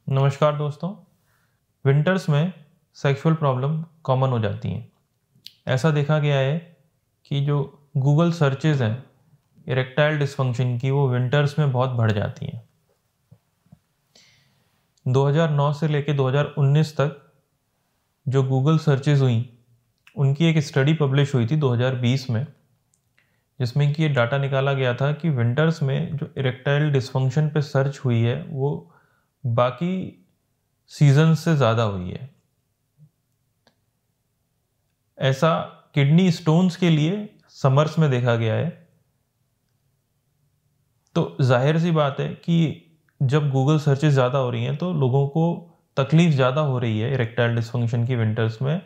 नमस्कार दोस्तों। विंटर्स में सेक्सुअल प्रॉब्लम कॉमन हो जाती हैं। ऐसा देखा गया है कि जो गूगल सर्चेज हैं इरेक्टाइल डिस्फंक्शन की, वो विंटर्स में बहुत बढ़ जाती हैं। 2009 से लेकर 2019 तक जो गूगल सर्चेज हुई, उनकी एक स्टडी पब्लिश हुई थी 2020 में, जिसमें कि ये डाटा निकाला गया था कि विंटर्स में जो इरेक्टाइल डिस्फंक्शन पे सर्च हुई है वो बाकी सीजन से ज़्यादा हुई है। ऐसा किडनी स्टोन्स के लिए समर्स में देखा गया है। तो जाहिर सी बात है कि जब गूगल सर्चेस ज़्यादा हो रही हैं तो लोगों को तकलीफ ज़्यादा हो रही है इरेक्टाइल डिस्फंक्शन की विंटर्स में,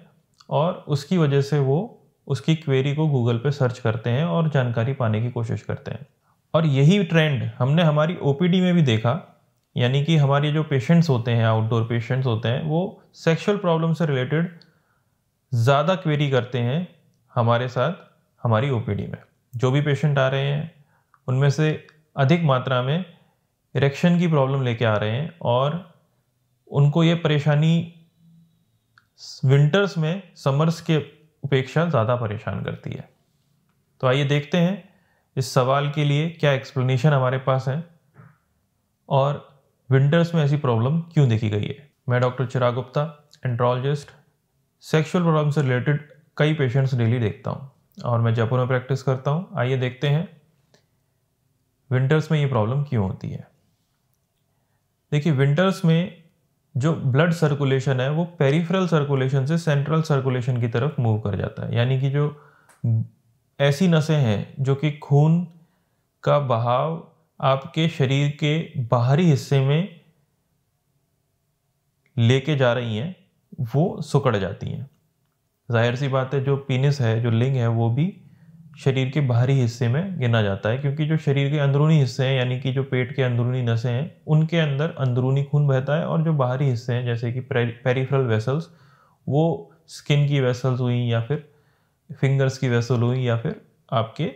और उसकी वजह से वो उसकी क्वेरी को गूगल पे सर्च करते हैं और जानकारी पाने की कोशिश करते हैं। और यही ट्रेंड हमने हमारी ओपीडी में भी देखा, यानी कि हमारे जो पेशेंट्स होते हैं, आउटडोर पेशेंट्स होते हैं, वो सेक्सुअल प्रॉब्लम से रिलेटेड ज़्यादा क्वेरी करते हैं हमारे साथ हमारी ओपीडी में। जो भी पेशेंट आ रहे हैं उनमें से अधिक मात्रा में इरेक्शन की प्रॉब्लम लेके आ रहे हैं, और उनको ये परेशानी विंटर्स में समर्स के अपेक्षा ज़्यादा परेशान करती है। तो आइए देखते हैं इस सवाल के लिए क्या एक्सप्लेनेशन हमारे पास है और विंटर्स में ऐसी प्रॉब्लम क्यों देखी गई है। मैं डॉक्टर चिराग गुप्ता, एंड्रोलॉजिस्ट, सेक्सुअल प्रॉब्लम से रिलेटेड कई पेशेंट्स डेली देखता हूँ और मैं जयपुर में प्रैक्टिस करता हूँ। आइए देखते हैं विंटर्स में ये प्रॉब्लम क्यों होती है। देखिए, विंटर्स में जो ब्लड सर्कुलेशन है वो पेरिफेरल सर्कुलेशन से सेंट्रल सर्कुलेशन की तरफ मूव कर जाता है, यानी कि जो ऐसी नसें हैं जो कि खून का बहाव आपके शरीर के बाहरी हिस्से में लेके जा रही हैं, वो सिकुड़ जाती हैं। जाहिर सी बात है, जो पीनिस है, जो लिंग है, वो भी शरीर के बाहरी हिस्से में गिना जाता है, क्योंकि जो शरीर के अंदरूनी हिस्से हैं, यानी कि जो पेट के अंदरूनी नसें हैं, उनके अंदर अंदरूनी खून बहता है, और जो बाहरी हिस्से हैं जैसे कि पेरिफेरल वेसल्स, वो स्किन की वेसल्स हुई या फिर फिंगर्स की वेसल हुई या फिर आपके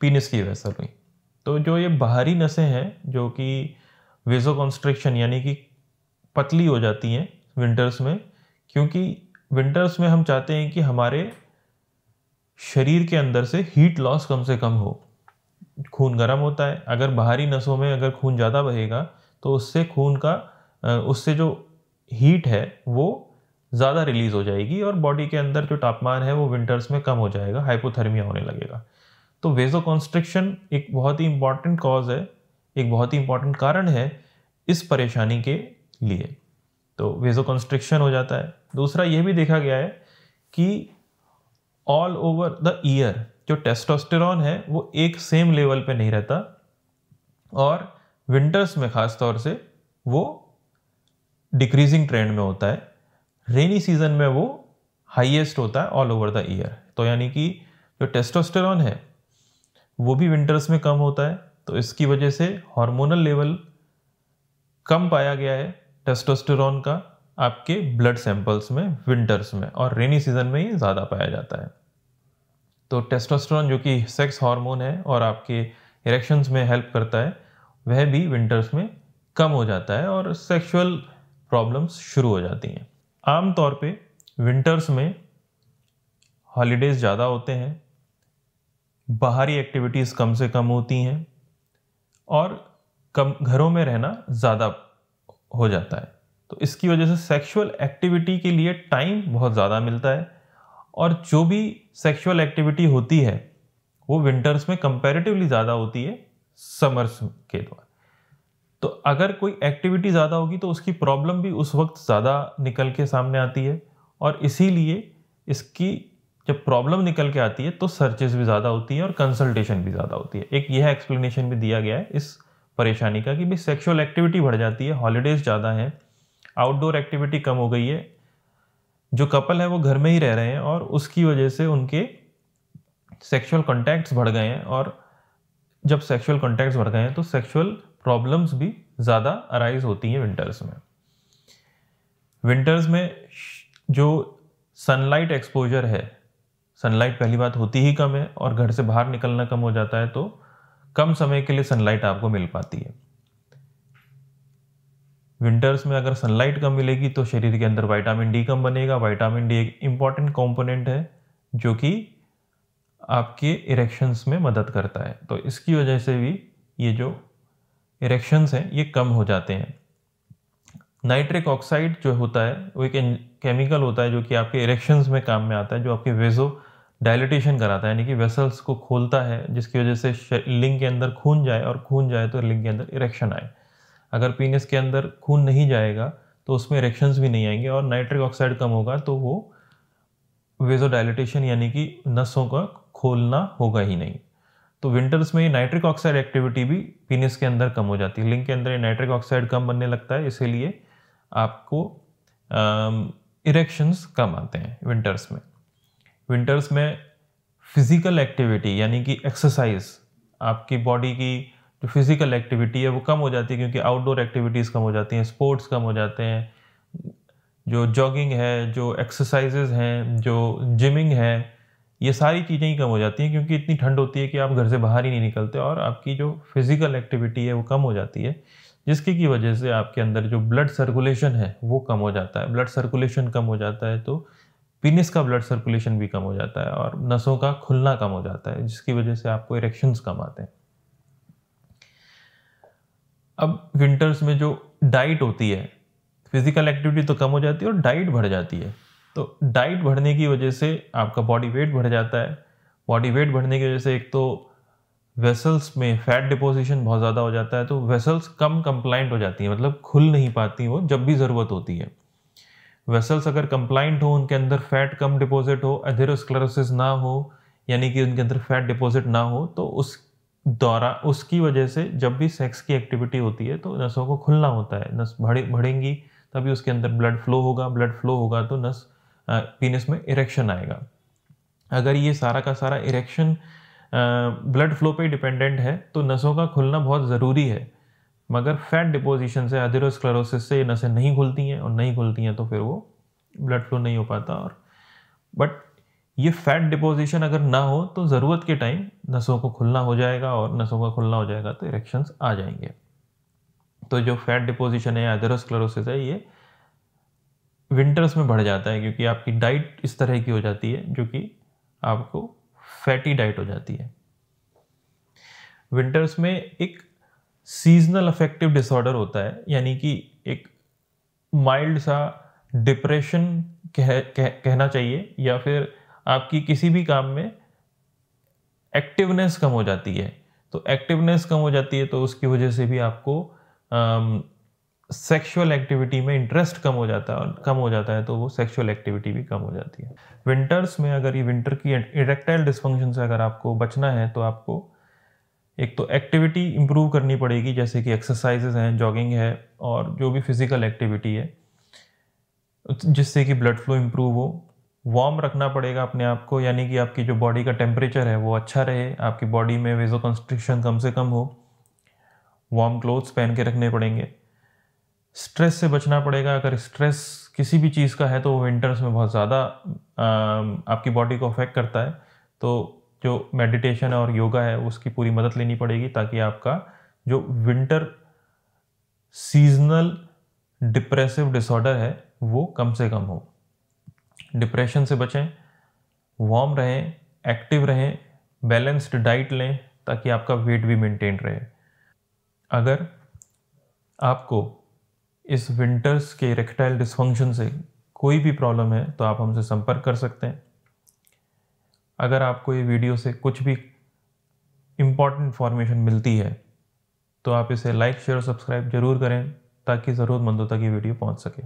पीनिस की वेसल हुई। तो जो ये बाहरी नसें हैं जो कि वेसोकॉन्स्ट्रिक्शन यानी कि पतली हो जाती हैं विंटर्स में, क्योंकि विंटर्स में हम चाहते हैं कि हमारे शरीर के अंदर से हीट लॉस कम से कम हो। खून गर्म होता है, अगर बाहरी नसों में अगर खून ज़्यादा बहेगा तो उससे जो हीट है वो ज़्यादा रिलीज हो जाएगी और बॉडी के अंदर जो तापमान है वो विंटर्स में कम हो जाएगा, हाइपोथर्मिया होने लगेगा। तो वेसोकॉन्स्ट्रिक्शन एक बहुत ही इंपॉर्टेंट कॉज है, एक बहुत ही इंपॉर्टेंट कारण है इस परेशानी के लिए। तो वेसोकॉन्स्ट्रिक्शन हो जाता है। दूसरा ये भी देखा गया है कि ऑल ओवर द ईयर जो टेस्टोस्टेरॉन है वो एक सेम लेवल पे नहीं रहता, और विंटर्स में खास तौर से वो डिक्रीजिंग ट्रेंड में होता है। रेनी सीजन में वो हाईएस्ट होता है ऑल ओवर द ईयर। तो यानी कि जो टेस्टोस्टेरॉन है वो भी विंटर्स में कम होता है। तो इसकी वजह से हार्मोनल लेवल कम पाया गया है टेस्टोस्टेरॉन का आपके ब्लड सैंपल्स में विंटर्स में, और रेनी सीजन में ये ज़्यादा पाया जाता है। तो टेस्टोस्टेरॉन जो कि सेक्स हार्मोन है और आपके इरेक्शंस में हेल्प करता है, वह भी विंटर्स में कम हो जाता है और सेक्सुअल प्रॉब्लम्स शुरू हो जाती हैं। आमतौर पे विंटर्स में हॉलीडेज ज़्यादा होते हैं, बाहरी एक्टिविटीज़ कम से कम होती हैं, और कम घरों में रहना ज़्यादा हो जाता है। तो इसकी वजह से सेक्सुअल एक्टिविटी के लिए टाइम बहुत ज़्यादा मिलता है, और जो भी सेक्सुअल एक्टिविटी होती है वो विंटर्स में कंपैरेटिवली ज़्यादा होती है समर्स के द्वारा। तो अगर कोई एक्टिविटी ज़्यादा होगी तो उसकी प्रॉब्लम भी उस वक्त ज़्यादा निकल के सामने आती है, और इसीलिए इसकी जब प्रॉब्लम निकल के आती है तो सर्चेस भी ज़्यादा होती है और कंसल्टेशन भी ज़्यादा होती है। एक यह एक्सप्लेनेशन भी दिया गया है इस परेशानी का कि भाई सेक्सुअल एक्टिविटी बढ़ जाती है, हॉलीडेज ज़्यादा हैं, आउटडोर एक्टिविटी कम हो गई है, जो कपल है वो घर में ही रह रहे हैं, और उसकी वजह से उनके सेक्सुअल कॉन्टैक्ट्स बढ़ गए हैं, और जब सेक्सुअल कॉन्टैक्ट्स बढ़ गए हैं तो सेक्सुअल प्रॉब्लम्स भी ज़्यादा अराइज होती हैं विंटर्स में। विंटर्स में जो सनलाइट एक्सपोजर है, सनलाइट पहली बात होती ही कम है और घर से बाहर निकलना कम हो जाता है, तो कम समय के लिए सनलाइट आपको मिल पाती है। विंटर्स में अगर सनलाइट कम मिलेगी तो शरीर के अंदर विटामिन डी कम बनेगा। विटामिन डी एक इम्पॉर्टेंट कंपोनेंट है जो कि आपके इरेक्शंस में मदद करता है, तो इसकी वजह से भी ये जो इरेक्शंस हैं ये कम हो जाते हैं। नाइट्रिक ऑक्साइड जो होता है वो एक केमिकल होता है जो कि आपके इरेक्शंस में काम में आता है, जो आपके वेजो डायलिटेशन कराता है, यानी कि वेसल्स को खोलता है, जिसकी वजह से लिंग के अंदर खून जाए, और खून जाए तो लिंग के अंदर इरेक्शन आए। अगर पीनिस के अंदर खून नहीं जाएगा तो उसमें इरेक्शंस भी नहीं आएंगे, और नाइट्रिक ऑक्साइड कम होगा तो वो वेजो डायलिटेशन यानी कि नसों का खोलना होगा ही नहीं। तो विंटर्स में ये नाइट्रिक ऑक्साइड एक्टिविटी भी पीनिस के अंदर कम हो जाती है, लिंग के अंदर ये नाइट्रिक ऑक्साइड कम बनने लगता है, इसीलिए आपको इरेक्शंस कम आते हैं विंटर्स में। विंटर्स में फिजिकल एक्टिविटी यानी कि एक्सरसाइज, आपकी बॉडी की जो फिजिकल एक्टिविटी है वो कम हो जाती है, क्योंकि आउटडोर एक्टिविटीज़ कम हो जाती हैं, स्पोर्ट्स कम हो जाते हैं, जो जॉगिंग है, जो एक्सरसाइजेज हैं, जो जिमिंग है, ये सारी चीज़ें ही कम हो जाती हैं, क्योंकि इतनी ठंड होती है कि आप घर से बाहर ही नहीं निकलते, और आपकी जो फिजिकल एक्टिविटी है वो कम हो जाती है, जिसकी की वजह से आपके अंदर जो ब्लड सर्कुलेशन है वो कम हो जाता है। ब्लड सर्कुलेशन कम हो जाता है तो पीनिस का ब्लड सर्कुलेशन भी कम हो जाता है, और नसों का खुलना कम हो जाता है, जिसकी वजह से आपको इरेक्शंस कम आते हैं। अब विंटर्स में जो डाइट होती है, फिजिकल एक्टिविटी तो कम हो जाती है और डाइट बढ़ जाती है, तो डाइट बढ़ने की वजह से आपका बॉडी वेट बढ़ जाता है। बॉडी वेट बढ़ने की वजह से एक तो वेसल्स में फैट डिपोजिशन बहुत ज़्यादा हो जाता है, तो वेसल्स कम कंप्लाइंट हो जाती हैं, मतलब खुल नहीं पाती वो जब भी ज़रूरत होती है। वेसल्स अगर कंप्लाइंट हो, उनके अंदर फैट कम डिपॉजिट हो, एथेरोस्क्लेरोसिस ना हो, यानी कि उनके अंदर फैट डिपॉजिट ना हो, तो उसकी वजह से जब भी सेक्स की एक्टिविटी होती है तो नसों को खुलना होता है, नस बढ़ेंगी तभी उसके अंदर ब्लड फ्लो होगा, ब्लड फ्लो होगा तो नस पीनिस में इरेक्शन आएगा। अगर ये सारा का सारा इरेक्शन ब्लड फ्लो पे डिपेंडेंट है तो नसों का खुलना बहुत ज़रूरी है, मगर फैट डिपोजिशन से, एथेरोस्क्लेरोसिस से ये नसें नहीं खुलती हैं, और नहीं खुलती हैं तो फिर वो ब्लड फ्लो नहीं हो पाता। और बट ये फैट डिपोजिशन अगर ना हो तो ज़रूरत के टाइम नसों को खुलना हो जाएगा, और नसों का खुलना हो जाएगा तो इरेक्शंस आ जाएंगे। तो जो फैट डिपोजिशन है, एथेरोस्क्लेरोसिस है, ये विंटर्स में बढ़ जाता है, क्योंकि आपकी डाइट इस तरह की हो जाती है जो कि आपको फैटी डाइट हो जाती है। विंटर्स में एक सीजनल अफेक्टिव डिसऑर्डर होता है, यानी कि एक माइल्ड सा डिप्रेशन कहना चाहिए, या फिर आपकी किसी भी काम में एक्टिवनेस कम हो जाती है। तो एक्टिवनेस कम हो जाती है तो उसकी वजह से भी आपको सेक्सुअल एक्टिविटी में इंटरेस्ट कम हो जाता है, और कम हो जाता है तो वो सेक्सुअल एक्टिविटी भी कम हो जाती है। विंटर्स में अगर ये विंटर की इरेक्टाइल डिस्फंक्शन से अगर आपको बचना है तो आपको एक तो एक्टिविटी इंप्रूव करनी पड़ेगी, जैसे कि एक्सरसाइजेज हैं, जॉगिंग है, और जो भी फिजिकल एक्टिविटी है जिससे कि ब्लड फ्लो इंप्रूव हो। वार्म रखना पड़ेगा अपने आप को, यानी कि आपकी जो बॉडी का टेम्परेचर है वो अच्छा रहे, आपकी बॉडी में वेजो कंस्ट्रिक्शन कम से कम हो। वार्म क्लोथ्स पहन के रखने पड़ेंगे। स्ट्रेस से बचना पड़ेगा, अगर स्ट्रेस किसी भी चीज़ का है तो वो विंटर्स में बहुत ज़्यादा आपकी बॉडी को अफेक्ट करता है, तो जो मेडिटेशन और योगा है उसकी पूरी मदद लेनी पड़ेगी, ताकि आपका जो विंटर सीजनल डिप्रेसिव डिसऑर्डर है वो कम से कम हो। डिप्रेशन से बचें, वार्म रहें, एक्टिव रहें, बैलेंस्ड डाइट लें, ताकि आपका वेट भी मेंटेन रहे। अगर आपको इस विंटर्स के इरेक्टाइल डिस्फंक्शन से कोई भी प्रॉब्लम है तो आप हमसे संपर्क कर सकते हैं। अगर आपको ये वीडियो से कुछ भी इम्पॉर्टेंट इन्फॉर्मेशन मिलती है तो आप इसे लाइक, शेयर और सब्सक्राइब जरूर करें, ताकि ज़रूरतमंदों तक ये वीडियो पहुंच सके।